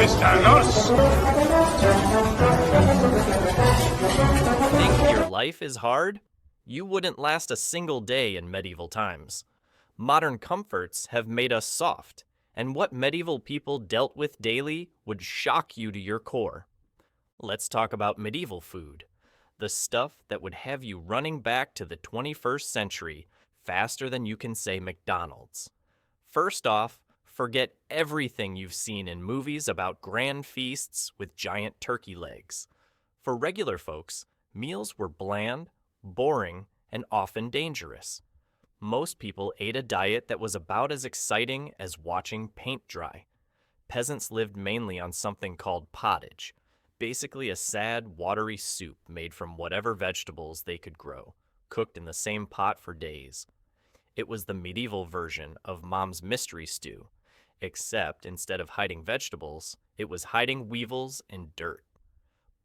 Think your life is hard? You wouldn't last a single day in medieval times. Modern comforts have made us soft, and what medieval people dealt with daily would shock you to your core. Let's talk about medieval food, the stuff that would have you running back to the 21st century faster than you can say McDonald's. First off, forget everything you've seen in movies about grand feasts with giant turkey legs. For regular folks, meals were bland, boring, and often dangerous. Most people ate a diet that was about as exciting as watching paint dry. Peasants lived mainly on something called pottage, basically a sad, watery soup made from whatever vegetables they could grow, cooked in the same pot for days. It was the medieval version of Mom's mystery stew, except instead of hiding vegetables, it was hiding weevils in dirt.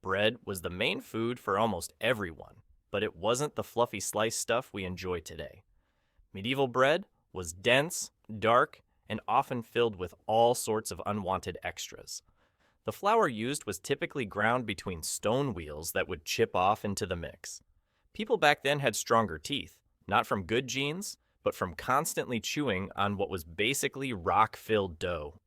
Bread was the main food for almost everyone, but it wasn't the fluffy sliced stuff we enjoy today. Medieval bread was dense, dark, and often filled with all sorts of unwanted extras. The flour used was typically ground between stone wheels that would chip off into the mix. People back then had stronger teeth, not from good genes, but from constantly chewing on what was basically rock-filled dough.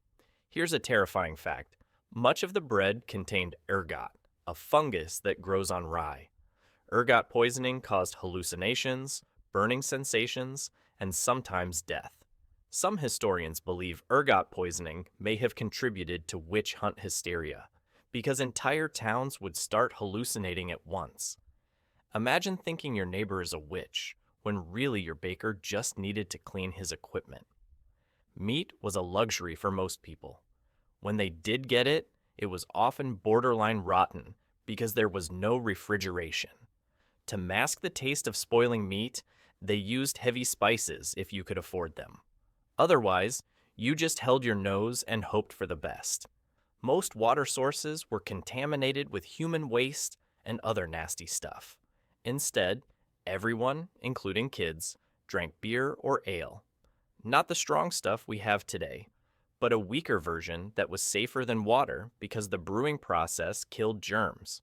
Here's a terrifying fact. Much of the bread contained ergot, a fungus that grows on rye. Ergot poisoning caused hallucinations, burning sensations, and sometimes death. Some historians believe ergot poisoning may have contributed to witch hunt hysteria, because entire towns would start hallucinating at once. Imagine thinking your neighbor is a witch, when really your baker just needed to clean his equipment. Meat was a luxury for most people. When they did get it, it was often borderline rotten because there was no refrigeration. To mask the taste of spoiling meat, they used heavy spices if you could afford them. Otherwise, you just held your nose and hoped for the best. Most water sources were contaminated with human waste and other nasty stuff. Instead, everyone, including kids, drank beer or ale. Not the strong stuff we have today, but a weaker version that was safer than water because the brewing process killed germs.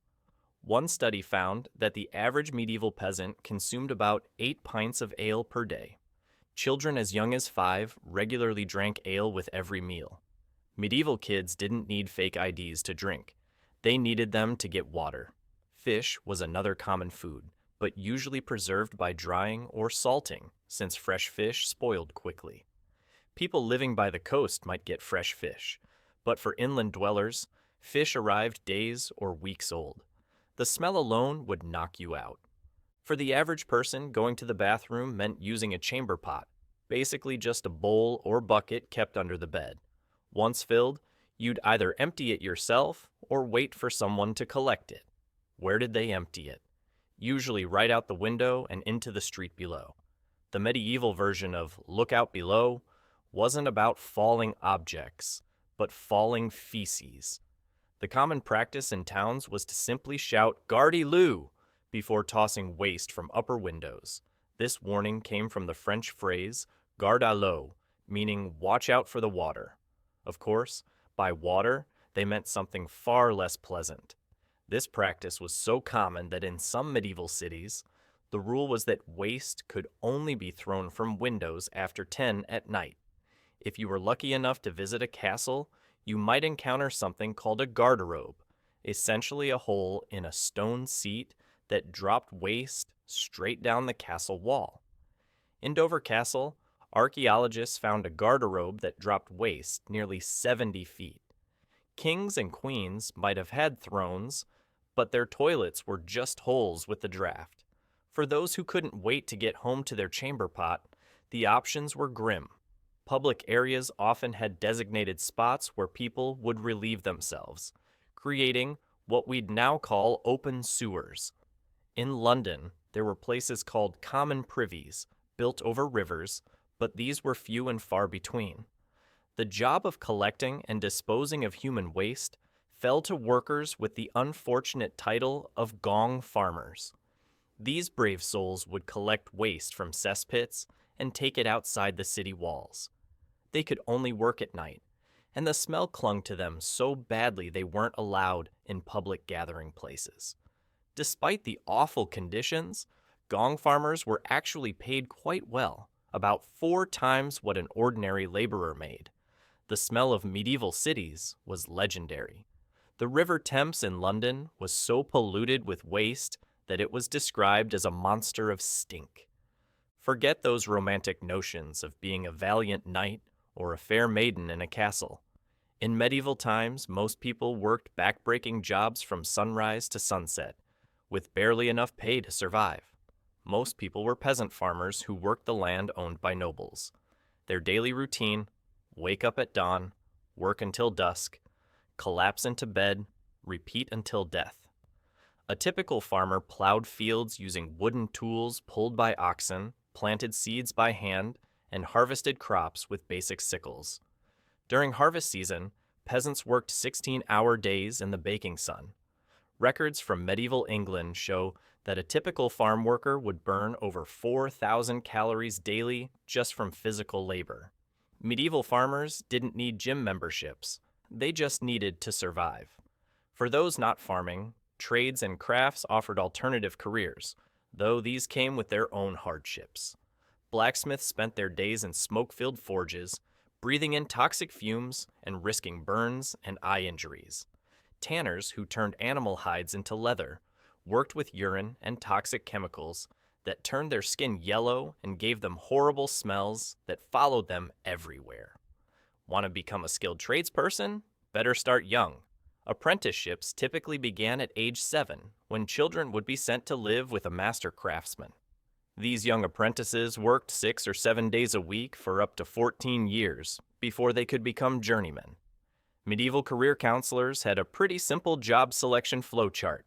One study found that the average medieval peasant consumed about 8 pints of ale per day. Children as young as 5 regularly drank ale with every meal. Medieval kids didn't need fake IDs to drink. They needed them to get water. Fish was another common food, but usually preserved by drying or salting, since fresh fish spoiled quickly. People living by the coast might get fresh fish, but for inland dwellers, fish arrived days or weeks old. The smell alone would knock you out. For the average person, going to the bathroom meant using a chamber pot, basically just a bowl or bucket kept under the bed. Once filled, you'd either empty it yourself or wait for someone to collect it. Where did they empty it? Usually right out the window and into the street below. The medieval version of "look out below" wasn't about falling objects, but falling feces. The common practice in towns was to simply shout "Gardy Lou" before tossing waste from upper windows. This warning came from the French phrase "garde à l'eau," meaning watch out for the water. Of course, by water, they meant something far less pleasant. This practice was so common that in some medieval cities, the rule was that waste could only be thrown from windows after 10 at night. If you were lucky enough to visit a castle, you might encounter something called a garderobe, essentially a hole in a stone seat that dropped waste straight down the castle wall. In Dover Castle, archaeologists found a garderobe that dropped waste nearly 70 feet. Kings and queens might have had thrones, but their toilets were just holes with the draft. For those who couldn't wait to get home to their chamber pot, the options were grim. Public areas often had designated spots where people would relieve themselves, creating what we'd now call open sewers. In London, there were places called common privies, built over rivers, but these were few and far between. The job of collecting and disposing of human waste fell to workers with the unfortunate title of gong farmers. These brave souls would collect waste from cesspits and take it outside the city walls. They could only work at night, and the smell clung to them so badly they weren't allowed in public gathering places. Despite the awful conditions, gong farmers were actually paid quite well, about 4 times what an ordinary laborer made. The smell of medieval cities was legendary. The River Thames in London was so polluted with waste that it was described as a monster of stink. Forget those romantic notions of being a valiant knight or a fair maiden in a castle. In medieval times, most people worked backbreaking jobs from sunrise to sunset, with barely enough pay to survive. Most people were peasant farmers who worked the land owned by nobles. Their daily routine: wake up at dawn, work until dusk, collapse into bed, repeat until death. A typical farmer plowed fields using wooden tools pulled by oxen, planted seeds by hand, and harvested crops with basic sickles. During harvest season, peasants worked 16-hour days in the baking sun. Records from medieval England show that a typical farm worker would burn over 4,000 calories daily just from physical labor. Medieval farmers didn't need gym memberships. They just needed to survive. For those not farming, trades and crafts offered alternative careers, though these came with their own hardships. Blacksmiths spent their days in smoke-filled forges, breathing in toxic fumes and risking burns and eye injuries. Tanners, who turned animal hides into leather, worked with urine and toxic chemicals that turned their skin yellow and gave them horrible smells that followed them everywhere. Want to become a skilled tradesperson? Better start young. Apprenticeships typically began at age 7, when children would be sent to live with a master craftsman. These young apprentices worked 6 or 7 days a week for up to 14 years before they could become journeymen. Medieval career counselors had a pretty simple job selection flowchart.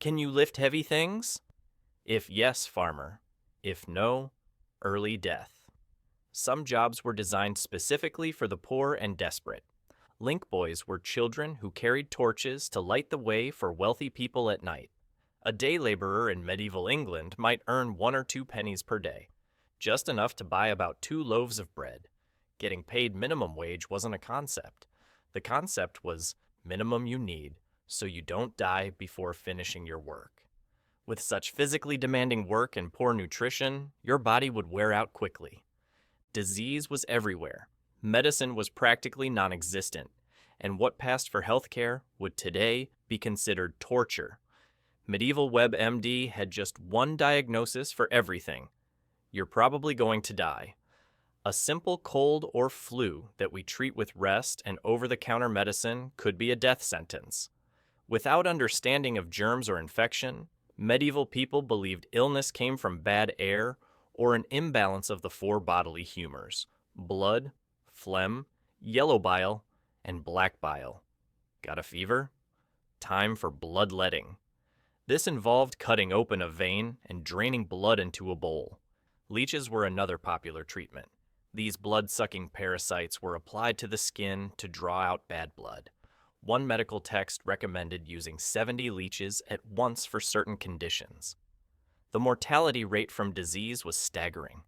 Can you lift heavy things? If yes, farmer. If no, early death. Some jobs were designed specifically for the poor and desperate. Link boys were children who carried torches to light the way for wealthy people at night. A day laborer in medieval England might earn 1 or 2 pennies per day, just enough to buy about 2 loaves of bread. Getting paid minimum wage wasn't a concept. The concept was minimum you need, so you don't die before finishing your work. With such physically demanding work and poor nutrition, your body would wear out quickly. Disease was everywhere. Medicine was practically non-existent, and what passed for healthcare would today be considered torture. Medieval WebMD had just one diagnosis for everything. You're probably going to die. A simple cold or flu that we treat with rest and over-the-counter medicine could be a death sentence. Without understanding of germs or infection, medieval people believed illness came from bad air or an imbalance of the 4 bodily humors: blood, phlegm, yellow bile, and black bile. Got a fever? Time for bloodletting. This involved cutting open a vein and draining blood into a bowl. Leeches were another popular treatment. These blood-sucking parasites were applied to the skin to draw out bad blood. One medical text recommended using 70 leeches at once for certain conditions. The mortality rate from disease was staggering.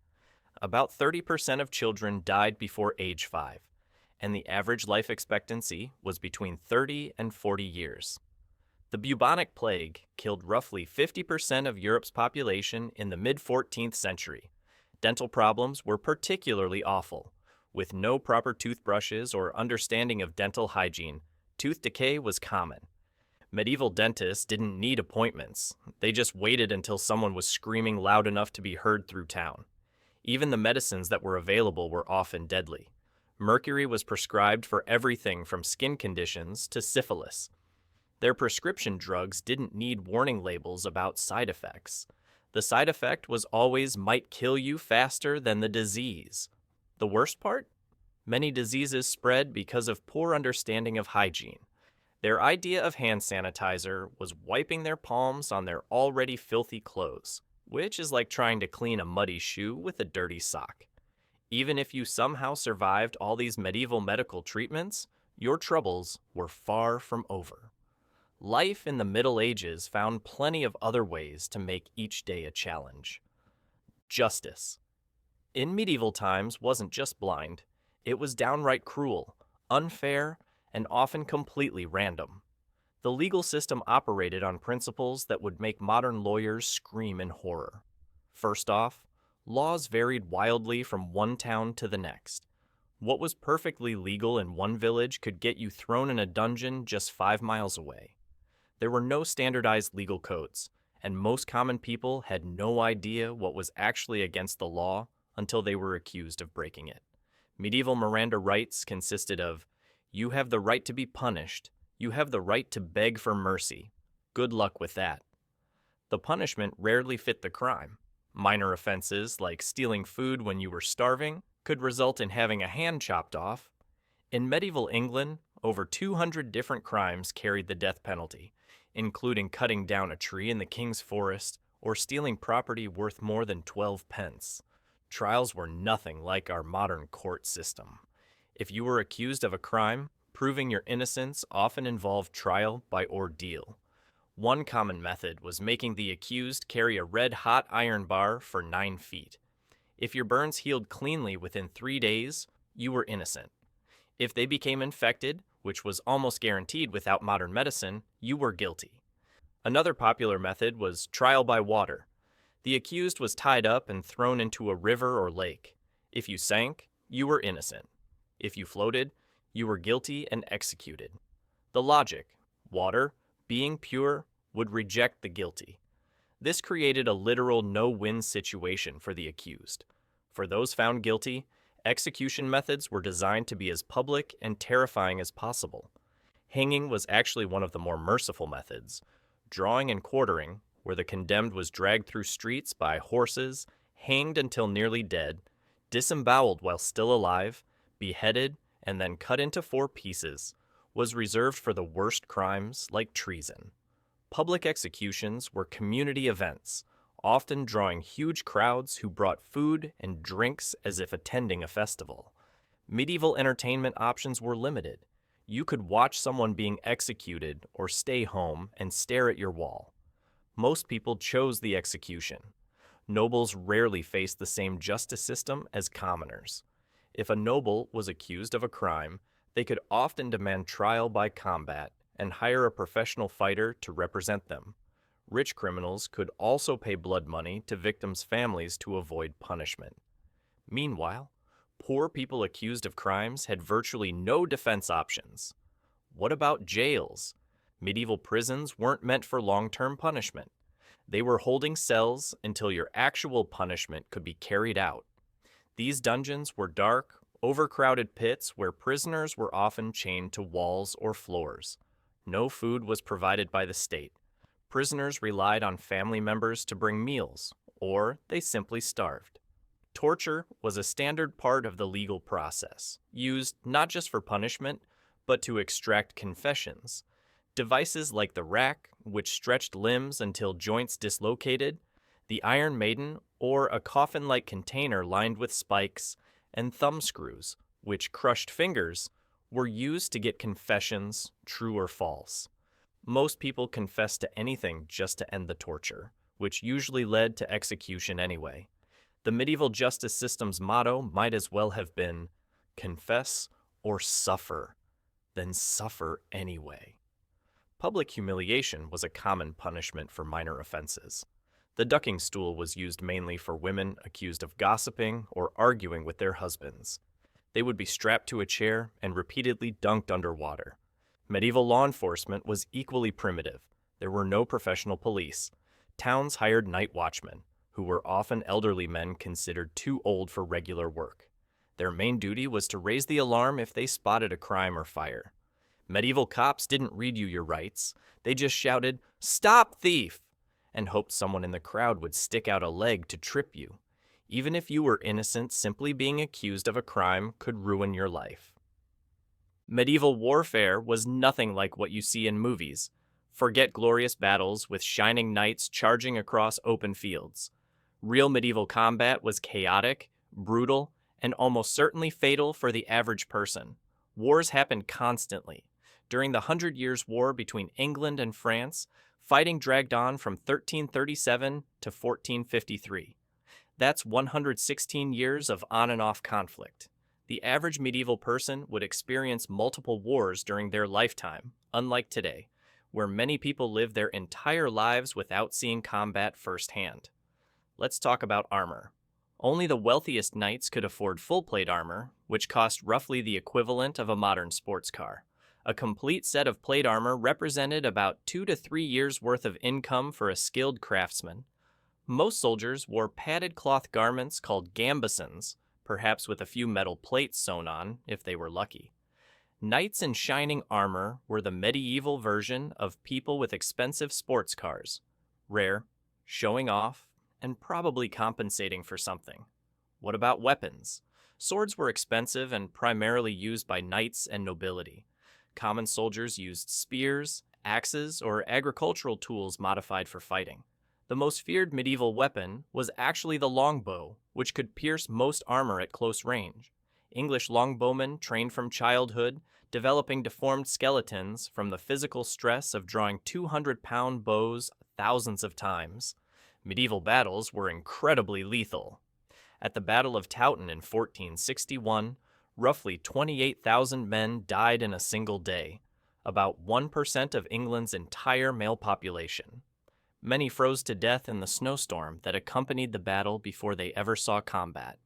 About 30% of children died before age 5, and the average life expectancy was between 30 and 40 years. The bubonic plague killed roughly 50% of Europe's population in the mid-14th century. Dental problems were particularly awful. With no proper toothbrushes or understanding of dental hygiene, tooth decay was common. Medieval dentists didn't need appointments. They just waited until someone was screaming loud enough to be heard through town. Even the medicines that were available were often deadly. Mercury was prescribed for everything from skin conditions to syphilis. Their prescription drugs didn't need warning labels about side effects. The side effect was always might kill you faster than the disease. The worst part? Many diseases spread because of poor understanding of hygiene. Their idea of hand sanitizer was wiping their palms on their already filthy clothes, which is like trying to clean a muddy shoe with a dirty sock. Even if you somehow survived all these medieval medical treatments, your troubles were far from over. Life in the Middle Ages found plenty of other ways to make each day a challenge. Justice. In medieval times wasn't just blind, it was downright cruel. unfair, and often completely random. The legal system operated on principles that would make modern lawyers scream in horror. First off, laws varied wildly from one town to the next. What was perfectly legal in one village could get you thrown in a dungeon just 5 miles away. There were no standardized legal codes, and most common people had no idea what was actually against the law until they were accused of breaking it. Medieval Miranda rights consisted of, you have the right to be punished, you have the right to beg for mercy. Good luck with that. The punishment rarely fit the crime. Minor offenses, like stealing food when you were starving, could result in having a hand chopped off. In medieval England, over 200 different crimes carried the death penalty, including cutting down a tree in the king's forest or stealing property worth more than 12 pence. Trials were nothing like our modern court system. If you were accused of a crime, proving your innocence often involved trial by ordeal. One common method was making the accused carry a red-hot iron bar for 9 feet. If your burns healed cleanly within 3 days, you were innocent. If they became infected, which was almost guaranteed without modern medicine, you were guilty. Another popular method was trial by water. The accused was tied up and thrown into a river or lake. If you sank, you were innocent. If you floated, you were guilty and executed. The logic, water, being pure, would reject the guilty. This created a literal no-win situation for the accused. For those found guilty, execution methods were designed to be as public and terrifying as possible. Hanging was actually one of the more merciful methods. Drawing and quartering, where the condemned was dragged through streets by horses, hanged until nearly dead, disemboweled while still alive, beheaded, and then cut into 4 pieces, was reserved for the worst crimes like treason. Public executions were community events, often drawing huge crowds who brought food and drinks as if attending a festival. Medieval entertainment options were limited. You could watch someone being executed or stay home and stare at your wall. Most people chose the execution. Nobles rarely faced the same justice system as commoners. If a noble was accused of a crime, they could often demand trial by combat and hire a professional fighter to represent them. Rich criminals could also pay blood money to victims' families to avoid punishment. Meanwhile, poor people accused of crimes had virtually no defense options. What about jails? Medieval prisons weren't meant for long-term punishment. They were holding cells until your actual punishment could be carried out. These dungeons were dark, overcrowded pits where prisoners were often chained to walls or floors. No food was provided by the state. Prisoners relied on family members to bring meals, or they simply starved. Torture was a standard part of the legal process, used not just for punishment, but to extract confessions. Devices like the rack, which stretched limbs until joints dislocated, the Iron Maiden, or a coffin-like container lined with spikes, and thumb screws, which crushed fingers, were used to get confessions, true or false. Most people confessed to anything just to end the torture, which usually led to execution anyway. The medieval justice system's motto might as well have been, confess or suffer, then suffer anyway. Public humiliation was a common punishment for minor offenses. The ducking stool was used mainly for women accused of gossiping or arguing with their husbands. They would be strapped to a chair and repeatedly dunked underwater. Medieval law enforcement was equally primitive. There were no professional police. Towns hired night watchmen, who were often elderly men considered too old for regular work. Their main duty was to raise the alarm if they spotted a crime or fire. Medieval cops didn't read you your rights. They just shouted, "Stop, thief!" and hoped someone in the crowd would stick out a leg to trip you. Even if you were innocent, simply being accused of a crime could ruin your life. Medieval warfare was nothing like what you see in movies. Forget glorious battles with shining knights charging across open fields. Real medieval combat was chaotic, brutal, and almost certainly fatal for the average person. Wars happened constantly. During the 100 Years' War between England and France, fighting dragged on from 1337 to 1453. That's 116 years of on and off conflict. The average medieval person would experience multiple wars during their lifetime, unlike today, where many people live their entire lives without seeing combat firsthand. Let's talk about armor. Only the wealthiest knights could afford full plate armor, which cost roughly the equivalent of a modern sports car. A complete set of plate armor represented about 2 to 3 years' worth of income for a skilled craftsman. Most soldiers wore padded cloth garments called gambesons, perhaps with a few metal plates sewn on, if they were lucky. Knights in shining armor were the medieval version of people with expensive sports cars, rare, showing off, and probably compensating for something. What about weapons? Swords were expensive and primarily used by knights and nobility. Common soldiers used spears, axes, or agricultural tools modified for fighting. The most feared medieval weapon was actually the longbow, which could pierce most armor at close range. English longbowmen trained from childhood, developing deformed skeletons from the physical stress of drawing 200-pound bows thousands of times. Medieval battles were incredibly lethal. At the Battle of Towton in 1461, roughly 28,000 men died in a single day, about 1% of England's entire male population. Many froze to death in the snowstorm that accompanied the battle before they ever saw combat.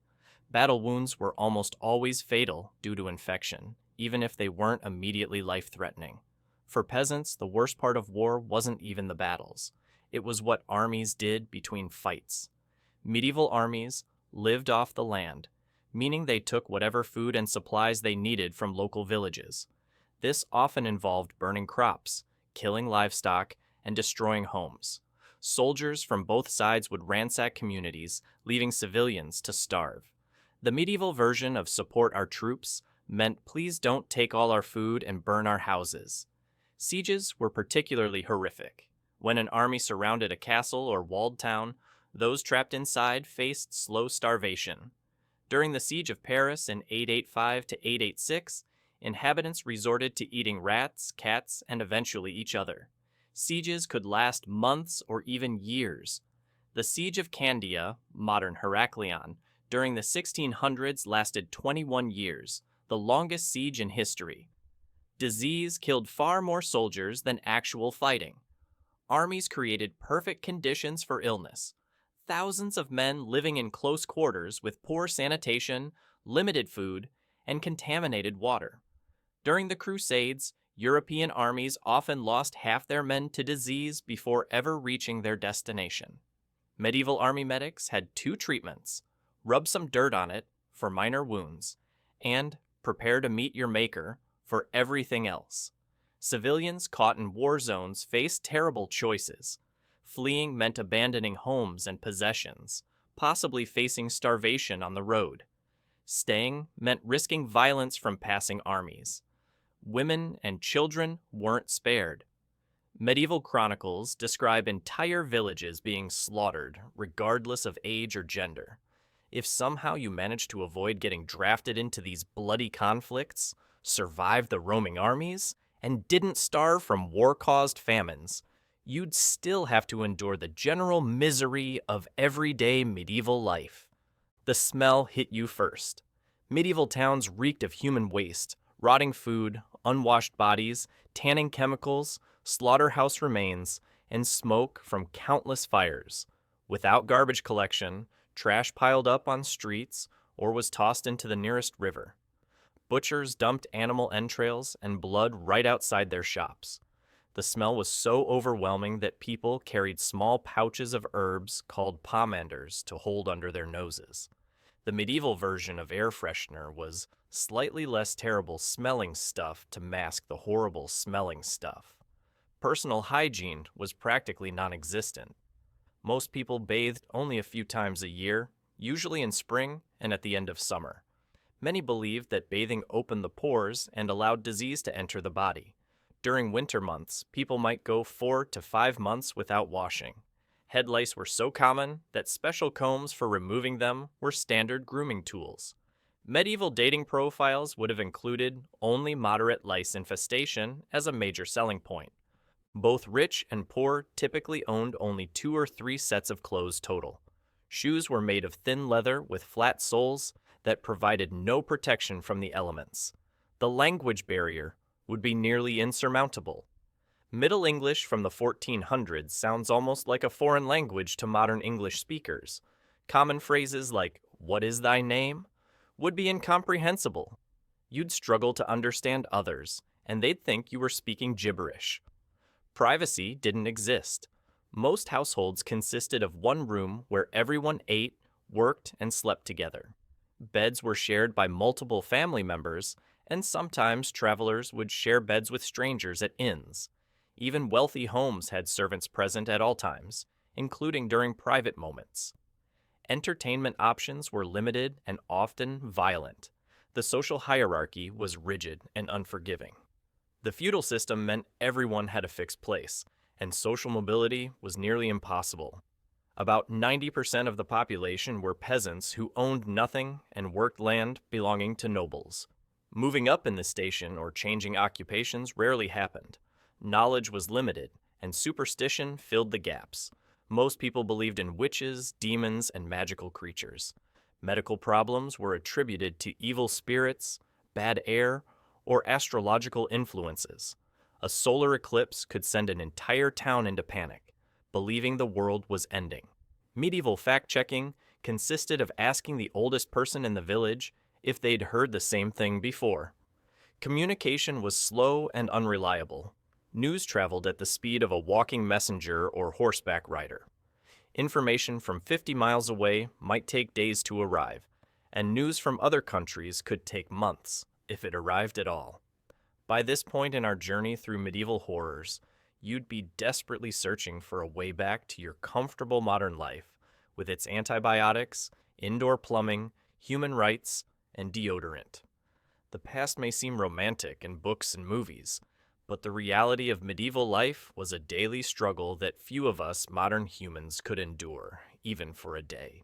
Battle wounds were almost always fatal due to infection, even if they weren't immediately life-threatening. For peasants, the worst part of war wasn't even the battles. It was what armies did between fights. Medieval armies lived off the land, meaning they took whatever food and supplies they needed from local villages. This often involved burning crops, killing livestock, and destroying homes. Soldiers from both sides would ransack communities, leaving civilians to starve. The medieval version of support our troops meant please don't take all our food and burn our houses. Sieges were particularly horrific. When an army surrounded a castle or walled town, those trapped inside faced slow starvation. During the Siege of Paris in 885 to 886, inhabitants resorted to eating rats, cats, and eventually each other. Sieges could last months or even years. The Siege of Candia, modern Heraklion, during the 1600s lasted 21 years, the longest siege in history. Disease killed far more soldiers than actual fighting. Armies created perfect conditions for illness. Thousands of men living in close quarters with poor sanitation, limited food, and contaminated water. During the Crusades, European armies often lost half their men to disease before ever reaching their destination. Medieval army medics had two treatments: rub some dirt on it for minor wounds, and prepare to meet your maker for everything else. Civilians caught in war zones faced terrible choices. Fleeing meant abandoning homes and possessions, possibly facing starvation on the road. Staying meant risking violence from passing armies. Women and children weren't spared. Medieval chronicles describe entire villages being slaughtered, regardless of age or gender. If somehow you managed to avoid getting drafted into these bloody conflicts, survived the roaming armies, and didn't starve from war-caused famines, you'd still have to endure the general misery of everyday medieval life. The smell hit you first. Medieval towns reeked of human waste, rotting food, unwashed bodies, tanning chemicals, slaughterhouse remains, and smoke from countless fires. Without garbage collection, trash piled up on streets or was tossed into the nearest river. Butchers dumped animal entrails and blood right outside their shops. The smell was so overwhelming that people carried small pouches of herbs called pomanders to hold under their noses. The medieval version of air freshener was slightly less terrible smelling stuff to mask the horrible smelling stuff. Personal hygiene was practically non-existent. Most people bathed only a few times a year, usually in spring and at the end of summer. Many believed that bathing opened the pores and allowed disease to enter the body. During winter months, people might go 4 to 5 months without washing. Head lice were so common that special combs for removing them were standard grooming tools. Medieval dating profiles would have included only moderate lice infestation as a major selling point. Both rich and poor typically owned only 2 or 3 sets of clothes total. Shoes were made of thin leather with flat soles that provided no protection from the elements. The language barrier would be nearly insurmountable. Middle English from the 1400s sounds almost like a foreign language to modern English speakers. Common phrases like, "What is thy name?" would be incomprehensible. You'd struggle to understand others, and they'd think you were speaking gibberish. Privacy didn't exist. Most households consisted of one room where everyone ate, worked, and slept together. Beds were shared by multiple family members, and sometimes travelers would share beds with strangers at inns. Even wealthy homes had servants present at all times, including during private moments. Entertainment options were limited and often violent. The social hierarchy was rigid and unforgiving. The feudal system meant everyone had a fixed place, and social mobility was nearly impossible. About 90% of the population were peasants who owned nothing and worked land belonging to nobles. Moving up in the station or changing occupations rarely happened. Knowledge was limited, and superstition filled the gaps. Most people believed in witches, demons, and magical creatures. Medical problems were attributed to evil spirits, bad air, or astrological influences. A solar eclipse could send an entire town into panic, believing the world was ending. Medieval fact-checking consisted of asking the oldest person in the village if they'd heard the same thing before. Communication was slow and unreliable. News traveled at the speed of a walking messenger or horseback rider. Information from 50 miles away might take days to arrive, and news from other countries could take months, if it arrived at all. By this point in our journey through medieval horrors, you'd be desperately searching for a way back to your comfortable modern life, with its antibiotics, indoor plumbing, human rights, and deodorant. The past may seem romantic in books and movies, but the reality of medieval life was a daily struggle that few of us modern humans could endure, even for a day.